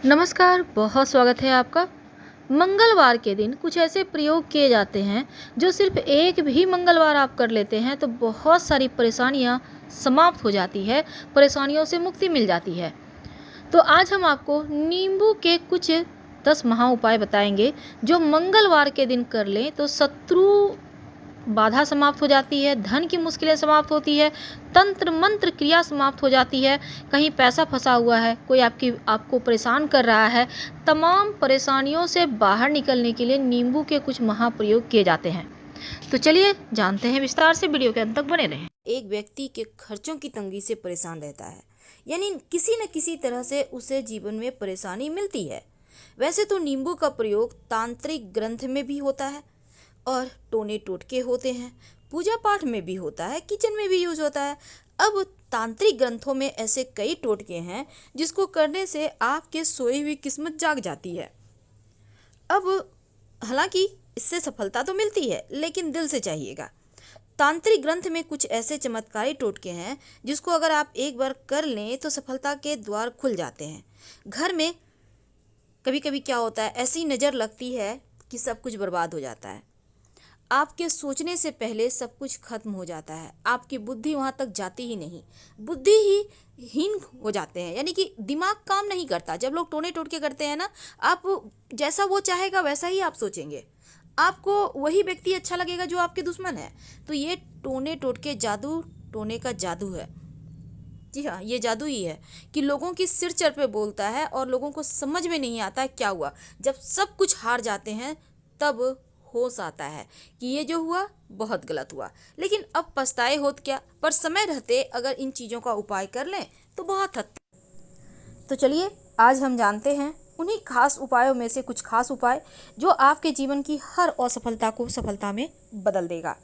नमस्कार, बहुत स्वागत है आपका। मंगलवार के दिन कुछ ऐसे प्रयोग किए जाते हैं जो सिर्फ एक भी मंगलवार आप कर लेते हैं तो बहुत सारी परेशानियां समाप्त हो जाती है, परेशानियों से मुक्ति मिल जाती है। तो आज हम आपको नींबू के कुछ 10 महा उपाय बताएंगे जो मंगलवार के दिन कर लें तो शत्रु बाधा समाप्त हो जाती है, धन की मुश्किलें समाप्त होती है, तंत्र मंत्र क्रिया समाप्त हो जाती है, कहीं पैसा फंसा हुआ है, कोई आपको परेशान कर रहा है, तमाम परेशानियों से बाहर निकलने के लिए नींबू के कुछ महाप्रयोग किए जाते हैं। तो चलिए जानते हैं विस्तार से, वीडियो के अंत तक बने रहें। एक व्यक्ति के खर्चों की तंगी से परेशान रहता है, यानी किसी न किसी तरह से उसे जीवन में परेशानी मिलती है। वैसे तो नींबू का प्रयोग तांत्रिक ग्रंथ में भी होता है और टोने टोटके होते हैं, पूजा पाठ में भी होता है, किचन में भी यूज होता है। अब तांत्रिक ग्रंथों में ऐसे कई टोटके हैं जिसको करने से आपके सोई हुई किस्मत जाग जाती है। अब हालांकि इससे सफलता तो मिलती है, लेकिन दिल से चाहिएगा। तांत्रिक ग्रंथ में कुछ ऐसे चमत्कारी टोटके हैं जिसको अगर आप एक बार कर लें तो सफलता के द्वार खुल जाते हैं। घर में कभी कभी क्या होता है, ऐसी नज़र लगती है कि सब कुछ बर्बाद हो जाता है। आपके सोचने से पहले सब कुछ खत्म हो जाता है, आपकी बुद्धि वहाँ तक जाती ही नहीं, बुद्धि ही हीन हो जाते हैं, यानी कि दिमाग काम नहीं करता। जब लोग टोने टोटके करते हैं ना, आप जैसा वो चाहेगा वैसा ही आप सोचेंगे, आपको वही व्यक्ति अच्छा लगेगा जो आपके दुश्मन है। तो ये टोने टोटके जादू, टोने का जादू है। जी हाँ, ये जादू ही है कि लोगों की सिर चढ़ पे बोलता है और लोगों को समझ में नहीं आता है क्या हुआ। जब सब कुछ हार जाते हैं तब होश आता है कि ये जो हुआ बहुत गलत हुआ, लेकिन अब पछताए होत क्या। पर समय रहते अगर इन चीज़ों का उपाय कर लें तो बहुत हद तक। तो चलिए आज हम जानते हैं उन्हीं खास उपायों में से कुछ खास उपाय जो आपके जीवन की हर असफलता को सफलता में बदल देगा।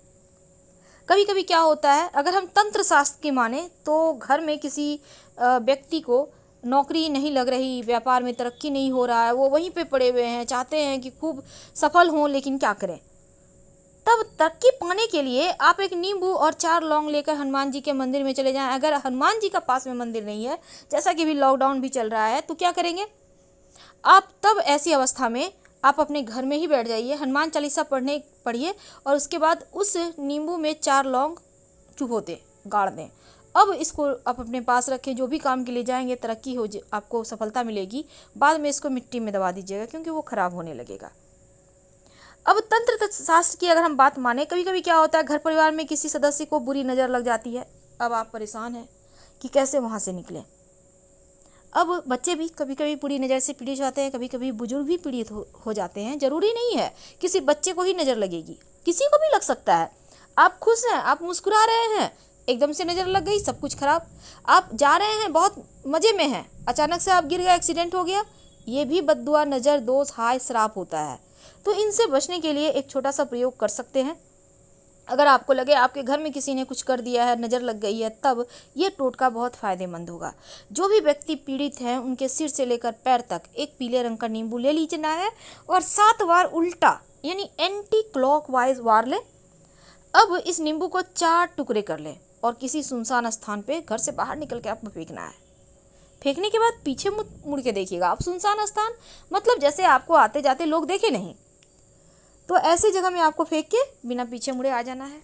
कभी कभी क्या होता है, अगर हम तंत्र शास्त्र की माने तो घर में किसी व्यक्ति को नौकरी नहीं लग रही, व्यापार में तरक्की नहीं हो रहा है, वो वहीं पे पड़े हुए हैं, चाहते हैं कि खूब सफल हों, लेकिन क्या करें। तब तरक्की पाने के लिए आप एक नींबू और 4 लौंग लेकर हनुमान जी के मंदिर में चले जाएं। अगर हनुमान जी का पास में मंदिर नहीं है, जैसा कि भी लॉकडाउन भी चल रहा है, तो क्या करेंगे आप तब? ऐसी अवस्था में आप अपने घर में ही बैठ जाइए, हनुमान चालीसा पढ़िए और उसके बाद उस नींबू में 4 लौंग चुभो दें, गाड़ दें। अब इसको आप अपने पास रखें, जो भी काम के लिए जाएंगे तरक्की आपको सफलता मिलेगी। बाद में इसको मिट्टी में दबा दीजिएगा क्योंकि वो खराब होने लगेगा। अब तंत्र शास्त्र की अगर हम बात माने, कभी कभी क्या होता है, घर परिवार में किसी सदस्य को बुरी नज़र लग जाती है। अब आप परेशान हैं कि कैसे वहाँ से निकलें। अब बच्चे भी कभी कभी बुरी नज़र से पीड़ित होते हैं, कभी कभी बुजुर्ग भी पीड़ित हो जाते हैं। ज़रूरी नहीं है किसी बच्चे को ही नज़र लगेगी, किसी को भी लग सकता है। आप खुश हैं, आप मुस्कुरा रहे हैं, एकदम से नज़र लग गई, सब कुछ खराब। आप जा रहे हैं, बहुत मज़े में हैं, अचानक से आप गिर गए, एक्सीडेंट हो गया, ये भी बद्दुआ, नज़र, दोष, हाय, श्राप होता है। तो इनसे बचने के लिए एक छोटा सा प्रयोग कर सकते हैं। अगर आपको लगे आपके घर में किसी ने कुछ कर दिया है, नज़र लग गई है, तब ये टोटका बहुत फ़ायदेमंद होगा। जो भी व्यक्ति पीड़ित हैं उनके सिर से लेकर पैर तक एक पीले रंग का नींबू ले लीजना है और 7 बार उल्टा यानी एंटी क्लॉकवाइज वार लें। अब इस नींबू को 4 टुकड़े कर लें और किसी सुनसान स्थान पे घर से बाहर निकल के आपको फेंकना है। फेंकने के बाद पीछे मुड़ के देखिएगा आप। सुनसान स्थान मतलब जैसे आपको आते जाते लोग देखे नहीं, तो ऐसी जगह में आपको फेंक के बिना पीछे मुड़े आ जाना है।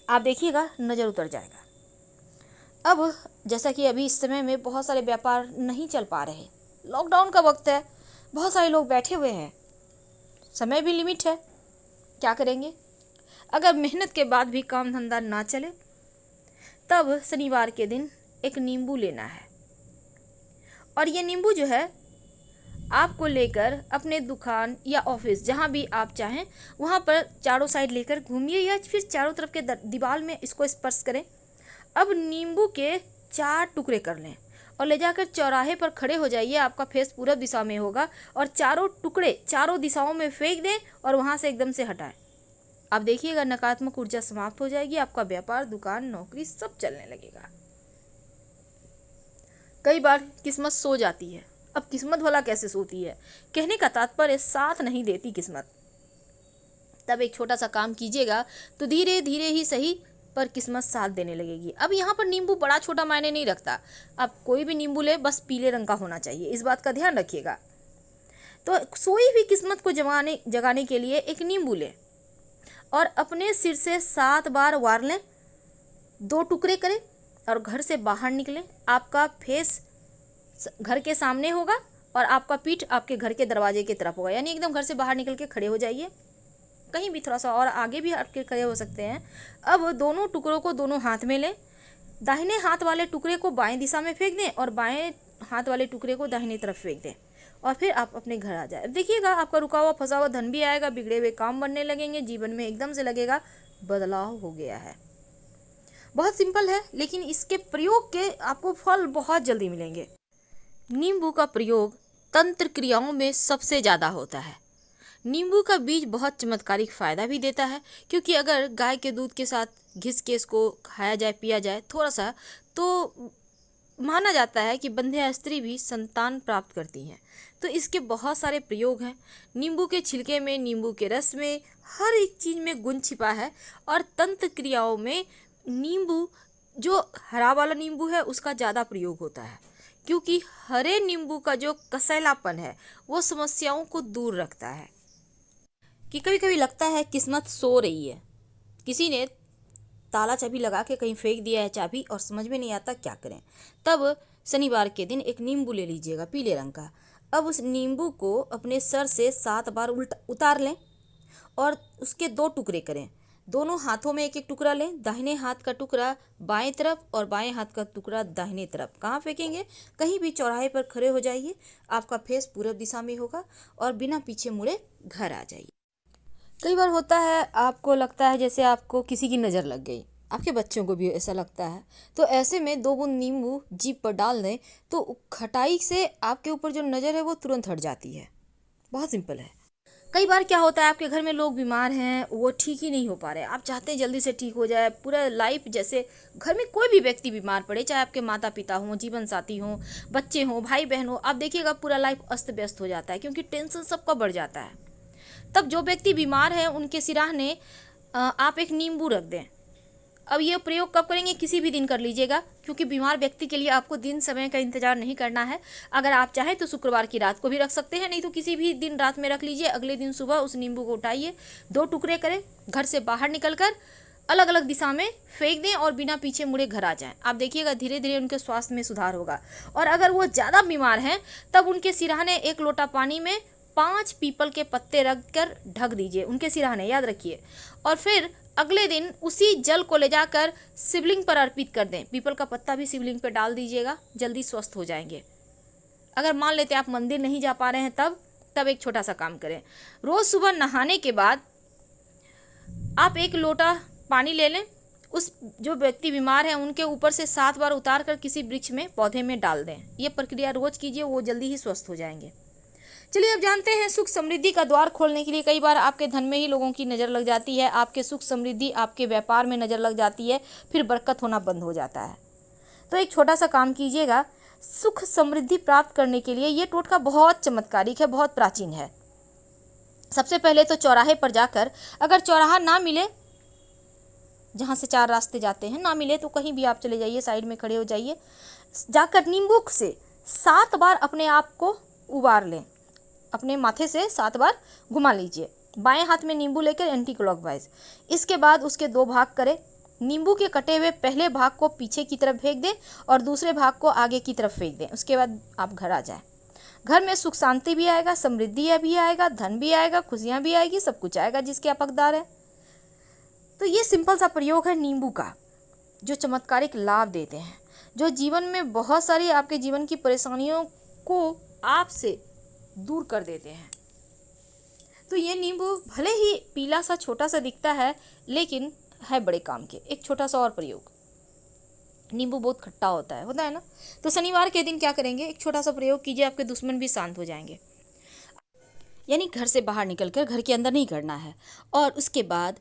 आप देखिएगा नज़र उतर जाएगा। अब जैसा कि अभी इस समय में बहुत सारे व्यापार नहीं चल पा रहे, लॉकडाउन का वक्त है, बहुत सारे लोग बैठे हुए हैं, समय भी लिमिट है, क्या करेंगे। अगर मेहनत के बाद भी काम धंधा ना चले, तब शनिवार के दिन एक नींबू लेना है और ये नींबू जो है आपको लेकर अपने दुकान या ऑफिस जहाँ भी आप चाहें वहाँ पर चारों साइड लेकर घूमिए या फिर चारों तरफ के दीवार में इसको स्पर्श करें। अब नींबू के 4 टुकड़े कर लें और ले जाकर चौराहे पर खड़े हो जाइए। आपका फेस पूरब दिशा में होगा और चारों टुकड़े चारों दिशाओं में फेंक दें और वहाँ से एकदम से हटाएं। आप देखिएगा नकारात्मक ऊर्जा समाप्त हो जाएगी, आपका व्यापार, दुकान, नौकरी सब चलने लगेगा। कई बार किस्मत सो जाती है। अब किस्मत भला कैसे सोती है, कहने का तात्पर्य साथ नहीं देती किस्मत। तब एक छोटा सा काम कीजिएगा तो धीरे धीरे ही सही पर किस्मत साथ देने लगेगी। अब यहाँ पर नींबू बड़ा छोटा मायने नहीं रखता, आप कोई भी नींबू ले, बस पीले रंग का होना चाहिए, इस बात का ध्यान रखिएगा। तो सोई हुई किस्मत को जगाने के लिए एक नींबू लें और अपने सिर से 7 बार वार लें, 2 टुकड़े करें और घर से बाहर निकलें। आपका फेस घर के सामने होगा और आपका पीठ आपके घर के दरवाजे की तरफ होगा, यानी एकदम घर से बाहर निकल के खड़े हो जाइए, कहीं भी थोड़ा सा और आगे भी हट के खड़े हो सकते हैं। अब दोनों टुकड़ों को दोनों हाथ में लें, दाहिने हाथ वाले टुकड़े को बाएं दिशा में फेंक दें और बाएं हाथ वाले टुकड़े को दाहिने तरफ फेंक दें और फिर आप अपने घर आ जाए। देखिएगा आपका रुका हुआ फंसा हुआ धन भी आएगा, बिगड़े हुए काम बनने लगेंगे, जीवन में एकदम से लगेगा बदलाव हो गया है। बहुत सिंपल है, लेकिन इसके प्रयोग के आपको फल बहुत जल्दी मिलेंगे। नींबू का प्रयोग तंत्र क्रियाओं में सबसे ज़्यादा होता है। नींबू का बीज बहुत चमत्कारिक फ़ायदा भी देता है, क्योंकि अगर गाय के दूध के साथ घिस के इसको खाया जाए, पिया जाए थोड़ा सा, तो माना जाता है कि बंध्या स्त्री भी संतान प्राप्त करती हैं। तो इसके बहुत सारे प्रयोग हैं। नींबू के छिलके में, नींबू के रस में, हर एक चीज़ में गुण छिपा है। और तंत्र क्रियाओं में नींबू, जो हरा वाला नींबू है, उसका ज़्यादा प्रयोग होता है, क्योंकि हरे नींबू का जो कसैलापन है वो समस्याओं को दूर रखता है। कि कभी कभी लगता है किस्मत सो रही है, किसी ने ताला चाबी लगा के कहीं फेंक दिया है चाबी और समझ में नहीं आता क्या करें, तब शनिवार के दिन एक नींबू ले लीजिएगा पीले रंग का। अब उस नींबू को अपने सर से 7 बार उतार लें और उसके 2 टुकड़े करें। दोनों हाथों में एक एक टुकड़ा लें, दाहिने हाथ का टुकड़ा बाएं तरफ और बाएं हाथ का टुकड़ा दाहिने तरफ। कहाँ फेंकेंगे? कहीं भी चौराहे पर खड़े हो जाइए, आपका फेस पूर्व दिशा में होगा और बिना पीछे मुड़े घर आ जाइए। कई बार होता है आपको लगता है जैसे आपको किसी की नज़र लग गई, आपके बच्चों को भी ऐसा लगता है, तो ऐसे में 2 बूंद नींबू जीभ पर डाल दें तो खटाई से आपके ऊपर जो नज़र है वो तुरंत हट जाती है। बहुत सिंपल है। कई बार क्या होता है, आपके घर में लोग बीमार हैं, वो ठीक ही नहीं हो पा रहे, आप चाहते हैं जल्दी से ठीक हो जाए, पूरा लाइफ, जैसे घर में कोई भी व्यक्ति बीमार पड़े, चाहे आपके माता पिता हों, जीवन साथी हों, बच्चे हों, भाई बहन हो, आप देखिएगा पूरा लाइफ अस्त व्यस्त हो जाता है, क्योंकि टेंशन सबका बढ़ जाता है। तब जो व्यक्ति बीमार है उनके सिराहने आप एक नींबू रख दें। अब ये प्रयोग कब करेंगे? किसी भी दिन कर लीजिएगा, क्योंकि बीमार व्यक्ति के लिए आपको दिन समय का इंतजार नहीं करना है। अगर आप चाहें तो शुक्रवार की रात को भी रख सकते हैं, नहीं तो किसी भी दिन रात में रख लीजिए। अगले दिन सुबह उस नींबू को उठाइए, 2 टुकड़े करें, घर से बाहर निकलकर अलग अलग दिशा में फेंक दें और बिना पीछे मुड़े घर आ जाएं। आप देखिएगा धीरे धीरे उनके स्वास्थ्य में सुधार होगा। और अगर वो ज़्यादा बीमार हैं तब उनके सिराहने 1 लोटा पानी में 5 पीपल के पत्ते रख कर ढक दीजिए, उनके सिराहने, याद रखिए। और फिर अगले दिन उसी जल को ले जाकर शिवलिंग पर अर्पित कर दें। पीपल का पत्ता भी शिवलिंग पर डाल दीजिएगा, जल्दी स्वस्थ हो जाएंगे। अगर मान लेते हैं आप मंदिर नहीं जा पा रहे हैं, तब एक छोटा सा काम करें। रोज़ सुबह नहाने के बाद आप 1 लोटा पानी ले लें, उस जो व्यक्ति बीमार है उनके ऊपर से 7 बार उतार कर किसी वृक्ष में, पौधे में डाल दें। ये प्रक्रिया रोज़ कीजिए, वो जल्दी ही स्वस्थ हो जाएंगे। चलिए अब जानते हैं सुख समृद्धि का द्वार खोलने के लिए कई बार आपके धन में ही लोगों की नज़र लग जाती है, आपके सुख समृद्धि, आपके व्यापार में नज़र लग जाती है, फिर बरकत होना बंद हो जाता है। तो एक छोटा सा काम कीजिएगा, सुख समृद्धि प्राप्त करने के लिए ये टोटका बहुत चमत्कारिक है, बहुत प्राचीन है। सबसे पहले तो चौराहे पर जाकर, अगर चौराहा ना मिले, जहाँ से 4 रास्ते जाते हैं, ना मिले तो कहीं भी आप चले जाइए, साइड में खड़े हो जाइए, जाकर नींबू से 7 बार अपने आप को उबार लें, अपने माथे से 7 बार घुमा लीजिए, बाएं हाथ में नींबू लेकर एंटी क्लॉकवाइज। इसके बाद उसके 2 भाग करें। नींबू के कटे हुए पहले भाग को पीछे की तरफ फेंक दें और दूसरे भाग को आगे की तरफ फेंक दें। उसके बाद आप घर आ जाएं। घर में सुख शांति भी आएगा, समृद्धि भी आएगा, धन भी आएगा, खुशियाँ भी आएगी, सब कुछ आएगा जिसके आप हकदार हैं। तो ये सिंपल सा प्रयोग है नींबू का, जो चमत्कारिक लाभ देते हैं, जो जीवन में बहुत सारी आपके जीवन की परेशानियों को आपसे दूर कर देते हैं। तो ये नींबू भले ही पीला सा छोटा सा दिखता है, लेकिन है बड़े काम के। एक छोटा सा और प्रयोग, नींबू बहुत खट्टा होता है ना। तो शनिवार के दिन क्या करेंगे, एक छोटा सा प्रयोग कीजिए, आपके दुश्मन भी शांत हो जाएंगे। यानी घर से बाहर निकलकर घर के अंदर नहीं करना है। और उसके बाद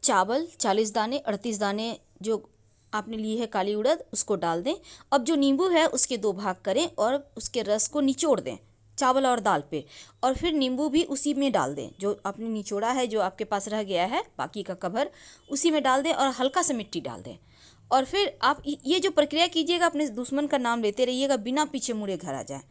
चावल 40 दाने, 38 दाने जो आपने ली है काली उड़द, उसको डाल दें। अब जो नींबू है उसके 2 भाग करें और उसके रस को निचोड़ दें, चावल और दाल पे, और फिर नींबू भी उसी में डाल दें, जो आपने निचोड़ा है, जो आपके पास रह गया है बाकी का कवर, उसी में डाल दें और हल्का सा मिट्टी डाल दें। और फिर आप ये जो प्रक्रिया कीजिएगा, अपने दुश्मन का नाम लेते रहिएगा, बिना पीछे मुड़े घर आ जाए।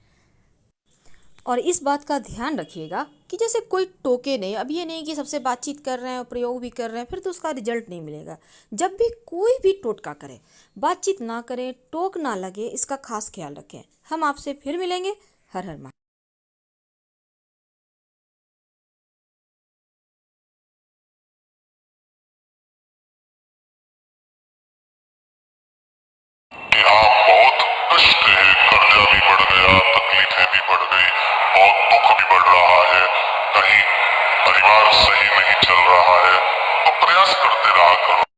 और इस बात का ध्यान रखिएगा कि जैसे कोई टोके नहीं, अब ये नहीं कि सबसे बातचीत कर रहे हैं और प्रयोग भी कर रहे हैं फिर तो उसका रिजल्ट नहीं मिलेगा। जब भी कोई भी टोटका करें, बातचीत ना करें, टोक ना लगे, इसका खास ख्याल रखें। हम आपसे फिर मिलेंगे। हर हर महादेव। कि हाँ, बहुत कष्ट है, कर्जा भी बढ़ गया, तकलीफें भी बढ़ गई, बहुत दुख भी बढ़ रहा है, कहीं परिवार सही नहीं चल रहा है, तो प्रयास करते रहा करो।